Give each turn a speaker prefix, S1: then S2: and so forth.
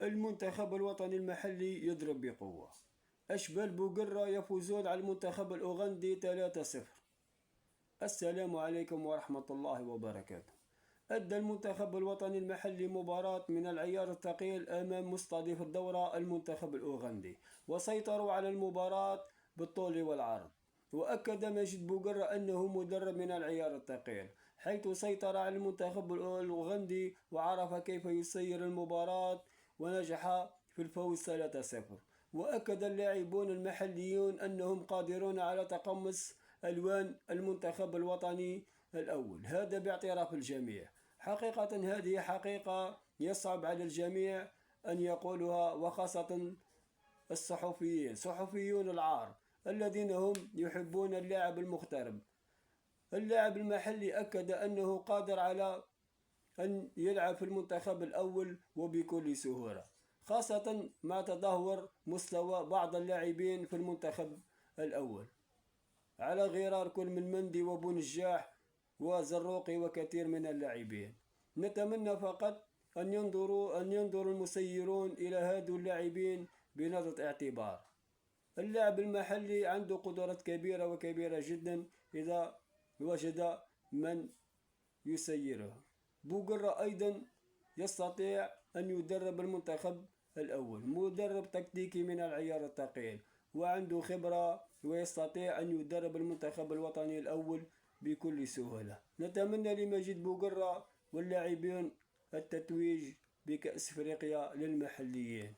S1: المنتخب الوطني المحلي يضرب بقوة. أشبال بوقرة يفوزون على المنتخب الأوغندي 3-0. السلام عليكم ورحمة الله وبركاته. أدى المنتخب الوطني المحلي مباراة من العيار الثقيل أمام مستضيف الدورة المنتخب الأوغندي، وسيطروا على المباراة بالطول والعرض. وأكد مجيد بوقرة أنه مدرب من العيار الثقيل، حيث سيطر على المنتخب الأوغندي وعرف كيف يسير المباراة ونجح في الفوز 3-0. وأكد اللاعبون المحليون أنهم قادرون على تقمص ألوان المنتخب الوطني الأول، هذا باعتراف الجميع. حقيقة هذه حقيقة يصعب على الجميع أن يقولها، وخاصة صحفيون العار الذين هم يحبون اللاعب المغترب. اللاعب المحلي أكد أنه قادر على أن يلعب في المنتخب الأول وبكل سهولة، خاصة مع تدهور مستوى بعض اللاعبين في المنتخب الأول، على غرار كل من مندي وبو نجاح وزروقي وكثير من اللاعبين. نتمنى فقط أن ينظر المسيرون إلى هؤلاء اللاعبين بنظرة اعتبار. اللاعب المحلي عنده قدرات كبيرة وكبيرة جدا إذا وجد من يسيره. بوقرة أيضا يستطيع أن يدرب المنتخب الأول، مدرب تكتيكي من العيار الثقيل، وعنده خبرة ويستطيع أن يدرب المنتخب الوطني الأول بكل سهولة. نتمنى لمجيد بوقرة واللاعبين التتويج بكأس أفريقيا للمحليين.